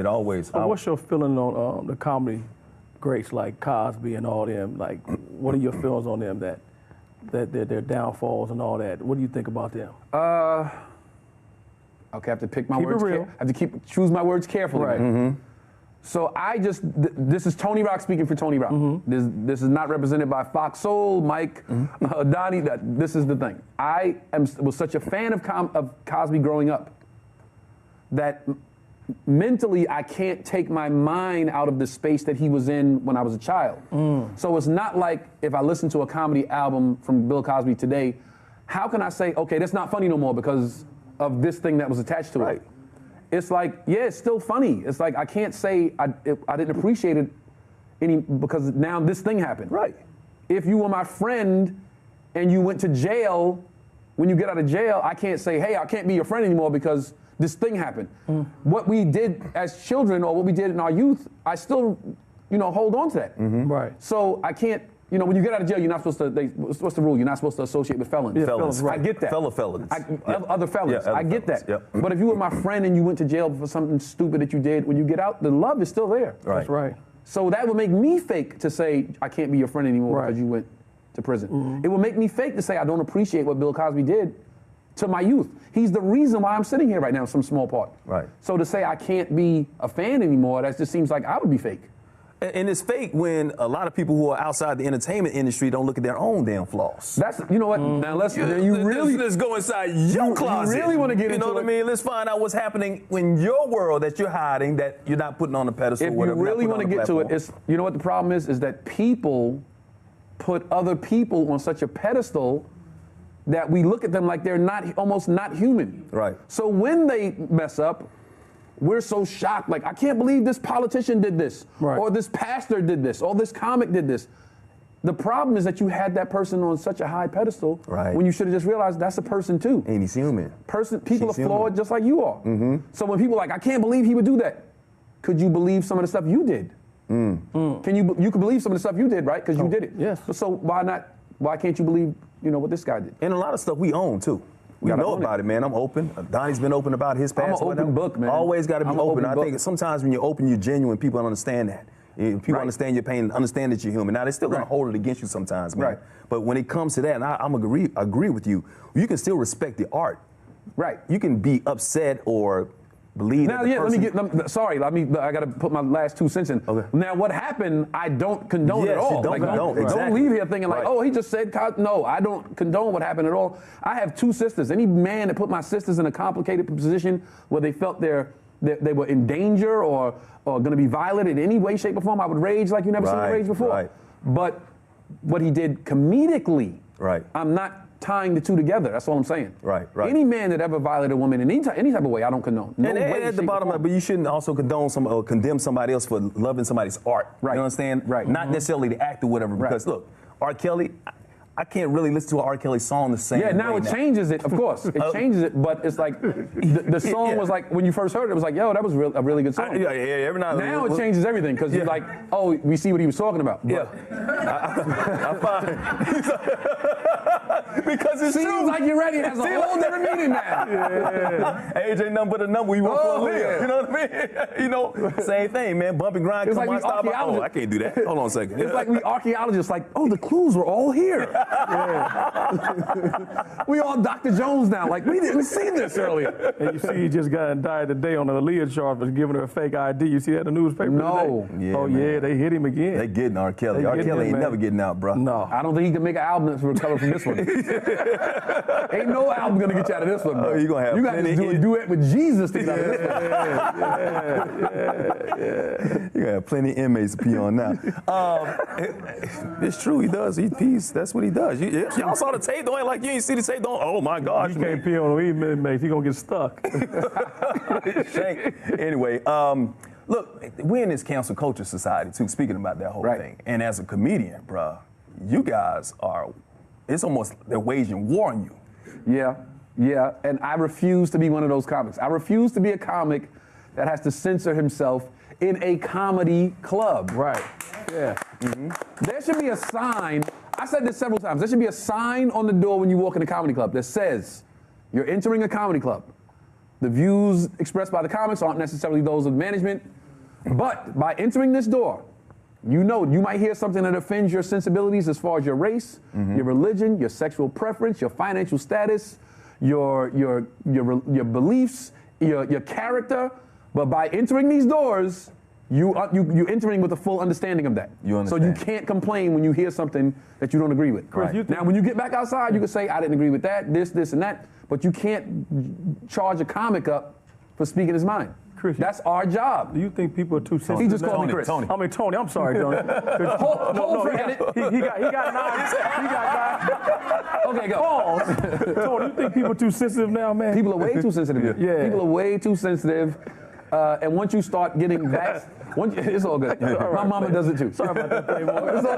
It always. So what's your feeling on the comedy greats like Cosby and all them? Like, what are your feelings on them that their downfalls and all that? What do you think about them? Okay, I have to pick my words. I have to choose my words carefully. Right. Mm-hmm. So this is Tony Rock speaking for Tony Rock. Mm-hmm. This is not represented by Fox Soul, Mike, Donny. This is the thing. I was such a fan of Cosby growing up that mentally I can't take my mind out of the space that he was in when I was a child. So it's not like if I listen to a comedy album from Bill Cosby today, how can I say, okay, that's not funny no more because of this thing that was attached to it? It's like, yeah, it's still funny. It's like I can't say I didn't appreciate it any because now this thing happened. Right. If you were my friend and you went to jail, when you get out of jail, I can't say, hey, I can't be your friend anymore because this thing happened. What we did as children or what we did in our youth, I still, hold on to that. Right. So I can't, when you get out of jail, you're not supposed to, what's the rule? You're not supposed to associate with felons. Yeah, felons. right. I get that. Felons. Other felons. Yeah, I get felons. that. Yep. But if you were my friend and you went to jail for something stupid that you did, when you get out, the love is still there. Right. That's right. So that would make me fake to say I can't be your friend anymore because you went to prison. It would make me fake to say I don't appreciate what Bill Cosby did to my youth. He's the reason why I'm sitting here right now in some small part. Right. So to say I can't be a fan anymore, that just seems like I would be fake. And it's fake when a lot of people who are outside the entertainment industry don't look at their own damn flaws. That's, you know what, now let's go inside your closet. You really want to get into it. You know what I mean? Let's find out what's happening in your world that you're hiding, that you're not putting on the pedestal. If you really want to get to it, it's, you know what the problem is that people put other people on such a pedestal that we look at them like they're almost not human. Right. So when they mess up, we're so shocked, like, I can't believe this politician did this, or this pastor did this, or this comic did this. The problem is that you had that person on such a high pedestal when you should have just realized that's a person too. And he's human. People are flawed just like you are. So when people are like, I can't believe he would do that, could you believe some of the stuff you did? You could believe some of the stuff you did, right? Because you did it. Yes. So why can't you believe, what this guy did? And a lot of stuff we own too. We know about it, man. I'm open. Donnie's been open about his past. I'm an open book, man. Always got to be open. I think sometimes when you're open, you're genuine. People understand that. People understand your pain, understand that you're human. Now, they're still going to hold it against you sometimes, man. But when it comes to that, and I agree with you, you can still respect the art. Right. You can be upset or believe now, that the person... I got to put my last 2 cents in. Okay. Now, what happened, I don't condone at all. Don't leave here thinking like, oh, he just said, no, I don't condone what happened at all. I have 2 sisters. Any man that put my sisters in a complicated position where they felt they were in danger or going to be violated in any way, shape, or form, I would rage like you never seen me rage before. But what he did comedically, I'm not tying the two together. That's all I'm saying. Right. Any man that ever violated a woman in any type of way, I don't condone. And at the bottom line, but you shouldn't also condone or condemn somebody else for loving somebody's art. Right. You understand? Right. Not necessarily the act or whatever. Because look, R. Kelly, I can't really listen to an R. Kelly song the same way. Yeah, now it changes it, of course. It changes it, but it's like the song was like, when you first heard it, it was like, yo, that was a really good song. Every now it changes everything because you're like, oh, we see what he was talking about. Yeah. I find because it seems like you're ready. It has a whole different meaning now. Age ain't nothing but a number. You want to live. You know what I mean? Same thing, man. Bump and grind. It's come like on, stop. Oh, I can't do that. Hold on a second. It's like we archaeologists, like, oh, the clues were all here. We all Dr. Jones now. Like, we didn't see this earlier. And you see, he just got indicted today on the Aaliyah charge for giving her a fake ID. You see that in the newspaper today? Yeah, they hit him again. They getting R. Kelly. R. Kelly ain't never getting out, bro. No. I don't think he can make an album to recover from this one. Ain't no album gonna get you out of this one, bro. You got to do a duet with Jesus to get out of this one. You got plenty of inmates to pee on now. It's true, he does. He pees. That's what he does. Y'all saw the tape, don't act like you ain't see the tape. Don't. Oh my gosh, you can't pee on him, inmates. He gonna get stuck. Anyway, look, we're in this cancel culture society too. Speaking about that whole thing, and as a comedian, bro, you guys are. It's almost they're waging war on you. Yeah, and I refuse to be one of those comics. I refuse to be a comic that has to censor himself in a comedy club. Right. Yeah. There should be a sign. I said this several times. There should be a sign on the door when you walk in a comedy club that says, you're entering a comedy club. The views expressed by the comics aren't necessarily those of management. But by entering this door, you might hear something that offends your sensibilities as far as your race, your religion, your sexual preference, your financial status, your beliefs, your character. But by entering these doors, you're entering with a full understanding of that. You understand. So you can't complain when you hear something that you don't agree with. Chris, Now, when you get back outside, you can say, I didn't agree with that, this, and that. But you can't charge a comic up for speaking his mind. Chris, that's our job. Do you think people are too sensitive? He just called me Chris. Tony. I mean Tony. I'm sorry, Tony. He got 9. Okay, go. Pause. Tony, you think people are too sensitive now, man? People are way too sensitive. Yeah. People are way too sensitive. And once you start getting back, it's all good. My mama does it too. Sorry about that, boy. It's all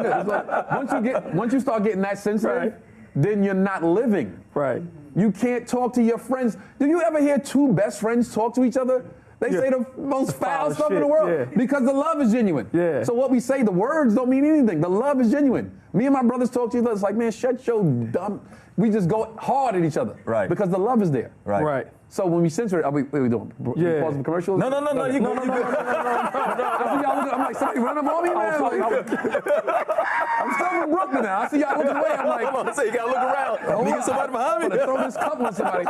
good. It's all, once you start getting that sensitive, then you're not living. Right. You can't talk to your friends. Do you ever hear two best friends talk to each other? They say the most foul stuff in the world because the love is genuine. Yeah. So what we say, the words don't mean anything. The love is genuine. Me and my brothers talk to each other. It's like, man, shut your dumb. We just go hard at each other. Right. Because the love is there. Right. So when we censor it, what are we doing? Yeah. Pause for commercials? No. You No. I see y'all looking, I'm like, somebody run up on me, man. I'm still from Brooklyn now. I see y'all looking away. I'm like, so you gotta look around. You get somebody behind me. I'm gonna throw this cup on somebody.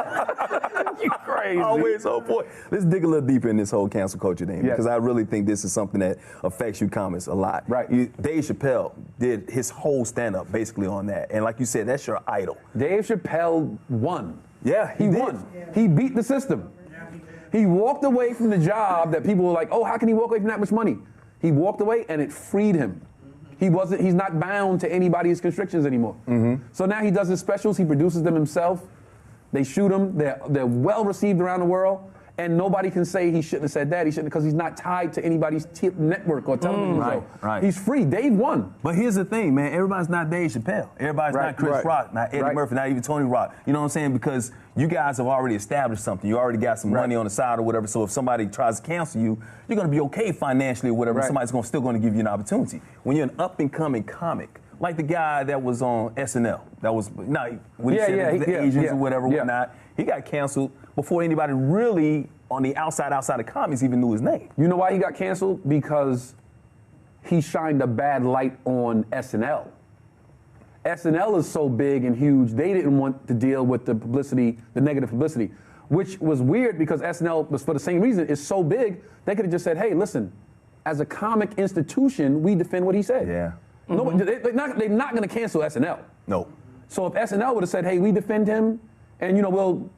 You crazy. Always on point. Let's dig a little deeper in this whole cancel culture thing because I really think this is something that affects you comics a lot. Right. Dave Chappelle did his whole stand-up basically on that, and like you said, that's your idol. Dave Chappelle won. Yeah, he won. He beat the system. He walked away from the job that people were like, oh, how can he walk away from that much money? He walked away and it freed him. He's not bound to anybody's constrictions anymore. So now he does his specials, he produces them himself. They shoot him, they're well received around the world. And nobody can say he shouldn't have said that. He shouldn't, because he's not tied to anybody's network or television show. Right. He's free. Dave won. But here's the thing, man. Everybody's not Dave Chappelle. Everybody's not Chris Rock, not Eddie Murphy, not even Tony Rock. You know what I'm saying? Because you guys have already established something. You already got some money on the side or whatever. So if somebody tries to cancel you, you're going to be okay financially or whatever. Somebody's still going to give you an opportunity. When you're an up-and-coming comic, like the guy that was on SNL, that was when he said the Asians or whatever, whatnot, he got canceled before anybody really on the outside of comics even knew his name. You know why he got canceled? Because he shined a bad light on SNL. SNL is so big and huge, they didn't want to deal with the publicity, the negative publicity, which was weird because SNL was, for the same reason, is so big, they could have just said, hey, listen, as a comic institution, we defend what he said. Yeah. They're not going to cancel SNL. No. So if SNL would have said, hey, we defend him, and we'll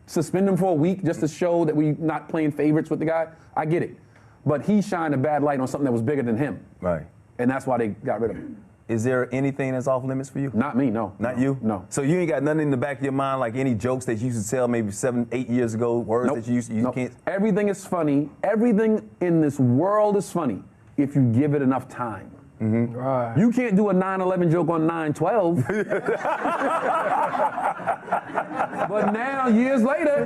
suspend him for a week just to show that we're not playing favorites with the guy, I get it. But he shined a bad light on something that was bigger than him. Right. And that's why they got rid of him. Is there anything that's off limits for you? Not me, no. Not you? No. So you ain't got nothing in the back of your mind, like any jokes that you used to tell maybe 7, 8 years ago, words that you used to, can't? Everything is funny. Everything in this world is funny if you give it enough time. Right. You can't do a 9/11 joke on 9/12. But now, years later,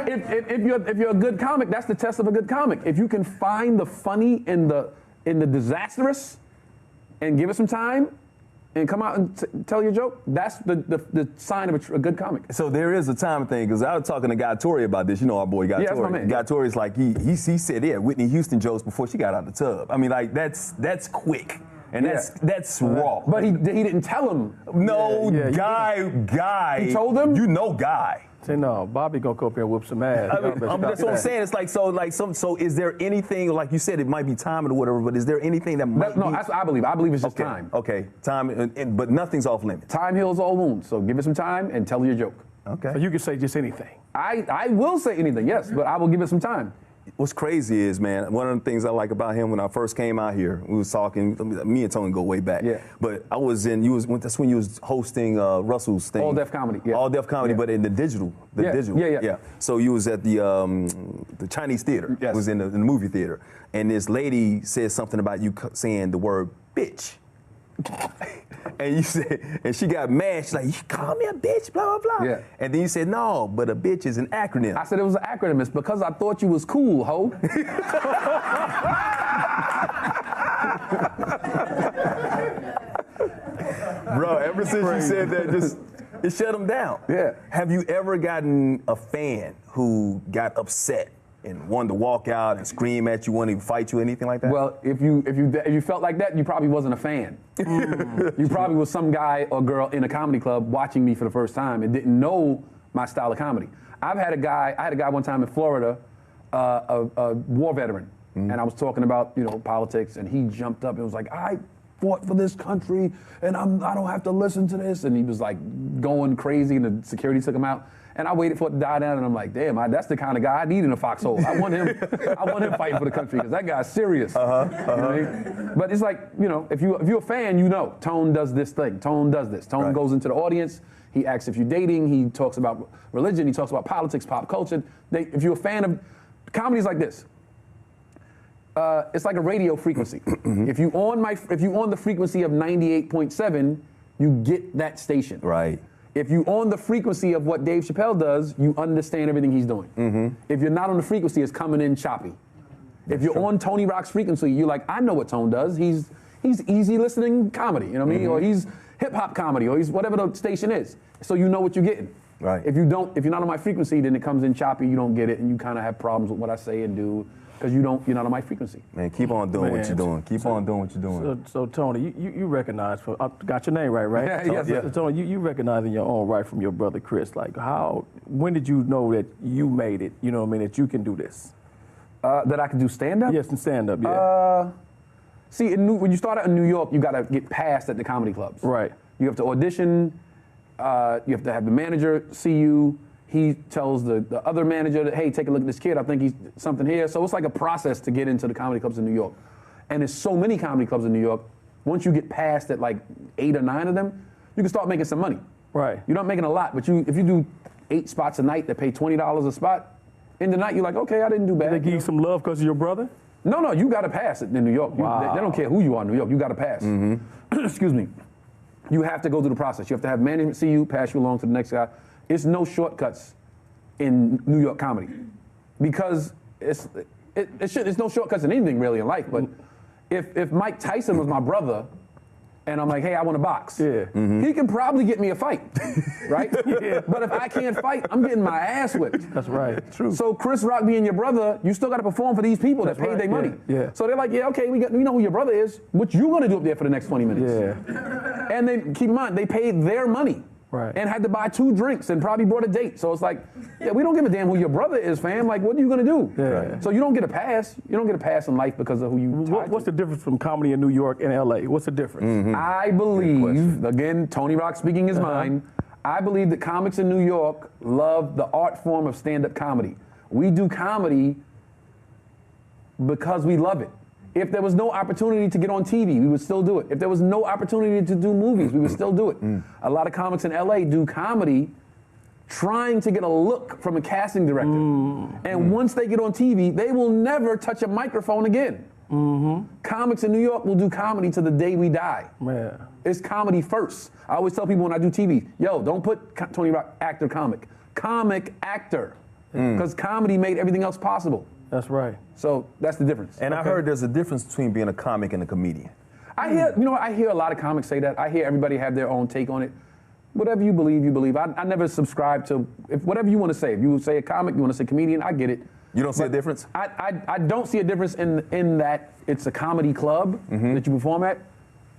if you're a good comic, that's the test of a good comic. If you can find the funny in the disastrous, and give it some time, and come out and tell your joke, that's the sign of a good comic. So there is a time thing, because I was talking to Guy Torrey about this. You know our boy Guy Torrey. That's my man. Guy Torrey's like, he said, Whitney Houston jokes before she got out the tub. I mean, like, that's quick. And that's raw. But he didn't tell him. No, Guy. He told him? You know Guy. Say no, Bobby gonna come up here and whoop some ass. That's what I'm saying. It's like so. Is there anything, like you said, it might be timing or whatever, but is there anything that might? No, that's what I believe. I believe it's just time. Okay, time, but nothing's off limits. Time heals all wounds. So give it some time and tell your joke. Okay. So you can say just anything. I will say anything, yes, but I will give it some time. What's crazy is, man, one of the things I like about him when I first came out here, we was talking, me and Tony go way back. Yeah. But that's when you was hosting Russell's thing. All Def Comedy. Yeah. All Def Comedy, but in the digital. Yeah. So you was at the Chinese theater. Yes. It was in the movie theater. And this lady said something about you saying the word bitch. And you said, and she got mad. She's like, you call me a bitch, blah, blah, blah. Yeah. And then you said, no, but a bitch is an acronym. I said it was an acronym. It's because I thought you was cool, ho. Bro, ever since you said that, It shut them down. Yeah. Have you ever gotten a fan who got upset and wanted to walk out and scream at you, wanted to fight you, anything like that? Well, if you felt like that, you probably wasn't a fan. You probably was some guy or girl in a comedy club watching me for the first time and didn't know my style of comedy. I had a guy one time in Florida, a war veteran, and I was talking about politics, and he jumped up and was like, I fought for this country, and I don't have to listen to this, and he was like going crazy, and the security took him out. And I waited for it to die down, and I'm like, damn, that's the kind of guy I need in a foxhole. I want him fighting for the country, because that guy's serious. You know what I mean? But it's like, if you're a fan, Tone does this thing. Tone does this. Tone goes into the audience. He asks if you're dating. He talks about religion. He talks about politics, pop culture. If you're a fan of comedy, is like this. It's like a radio frequency. If you on the frequency of 98.7, you get that station. Right. If you on the frequency of what Dave Chappelle does, you understand everything he's doing. If you're not on the frequency, it's coming in choppy. If you're on Tony Rock's frequency, you're like, I know what Tone does. He's easy listening comedy, you know what I mean? Or he's hip hop comedy, or he's whatever the station is. So you know what you're getting. Right. If you're not on my frequency, then it comes in choppy. You don't get it, and you kind of have problems with what I say and do. Because you're not on my frequency. Man, keep on doing what you're doing. Keep on doing what you're doing. So Tony, you recognize, I got your name right? Yes, so, Tony, you recognize in your own right from your brother Chris, like when did you know that you made it, you know what I mean, that you can do this? That I can do stand-up? Yes, and stand-up, yeah. See, when you start out in New York, you got to get passed at the comedy clubs. Right. You have to audition, you have to have the manager see you. He tells the other manager that, hey, take a look at this kid. I think he's something here. So it's like a process to get into the comedy clubs in New York. And there's so many comedy clubs in New York. Once you get past at like 8 or 9 of them, you can start making some money. Right. You're not making a lot, but if you do 8 spots a night that pay $20 a spot, in the night you're like, okay, I didn't do bad. Did they give you some love because of your brother? No, you got to pass it in New York. Wow. They don't care who you are in New York. You got to pass. Excuse me. You have to go through the process. You have to have management see you, pass you along to the next guy. It's no shortcuts in New York comedy, because it's no shortcuts in anything really in life. But if Mike Tyson was my brother, and I'm like, hey, I want to box, he can probably get me a fight, right? But if I can't fight, I'm getting my ass whipped. That's right. True. So Chris Rock being your brother, you still got to perform for these people that paid their money. Yeah. So they're like, yeah, okay, we know who your brother is. What you gonna do up there for the next 20 minutes? Yeah. And they keep in mind, they paid their money. Right. And had to buy 2 drinks and probably brought a date. So it's like, yeah, we don't give a damn who your brother is, fam. Like, what are you gonna do? Yeah. Right. So you don't get a pass. You don't get a pass in life because of who you. What's the difference from comedy in New York and LA? What's the difference? I believe, again, Tony Rock speaking his mind. I believe that comics in New York love the art form of stand-up comedy. We do comedy because we love it. If there was no opportunity to get on TV, we would still do it. If there was no opportunity to do movies, we would still do it. A lot of comics in LA do comedy trying to get a look from a casting director. And once they get on TV, they will never touch a microphone again. Comics in New York will do comedy to the day we die. Yeah. It's comedy first. I always tell people when I do TV, yo, don't put Tony Rock actor comic. Comic actor. Because comedy made everything else possible. That's right. So that's the difference. And I heard there's a difference between being a comic and a comedian. I hear a lot of comics say that. I hear everybody have their own take on it. Whatever you believe, you believe. I never subscribe to whatever you want to say. If you say a comic, you want to say comedian, I get it. You don't see a difference? I don't see a difference in that it's a comedy club that you perform at.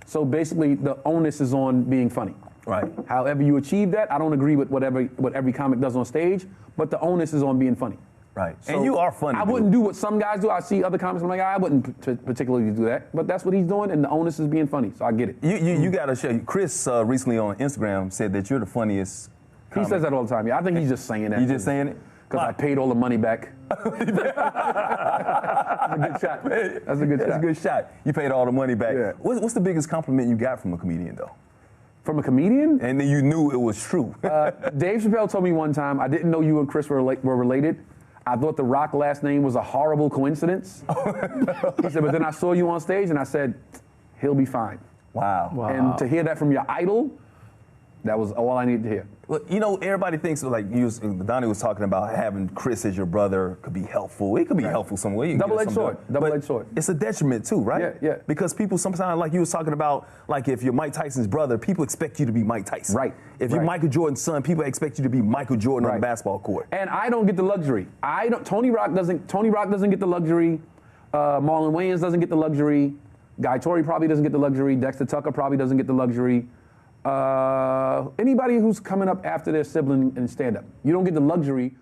So basically, the onus is on being funny. Right. However you achieve that, I don't agree with what every comic does on stage, but the onus is on being funny. Right. So and you are funny. I wouldn't do what some guys do. I see other comics, I'm like, I wouldn't particularly do that. But that's what he's doing, and the onus is being funny. So I get it. You got to show. Chris recently on Instagram said that you're the funniest comic. He says that all the time. Yeah, I think he's just saying that. You just saying it? Because I paid all the money back. That's a good shot. That's a good shot. That's a good shot. You paid all the money back. Yeah. What's the biggest compliment you got from a comedian, though? From a comedian? And then you knew it was true. Dave Chappelle told me one time, I didn't know you and Chris were related. I thought the Rock last name was a horrible coincidence. He said, but then I saw you on stage and I said, he'll be fine. Wow. And to hear that from your idol, That was all I needed to hear. Well, you know, everybody thinks like Donny was talking about having Chris as your brother could be helpful. It could be helpful some way. Double-edged sword. Double-edged sword. It's a detriment too, right? Yeah, yeah. Because people sometimes, like you was talking about, like if you're Mike Tyson's brother, people expect you to be Mike Tyson. Right. If you're Michael Jordan's son, people expect you to be Michael Jordan on the basketball court. And I don't get the luxury. Tony Rock doesn't get the luxury. Marlon Wayans doesn't get the luxury. Guy Torrey probably doesn't get the luxury. Dexter Tucker probably doesn't get the luxury. Anybody who's coming up after their sibling in stand-up, you don't get the luxury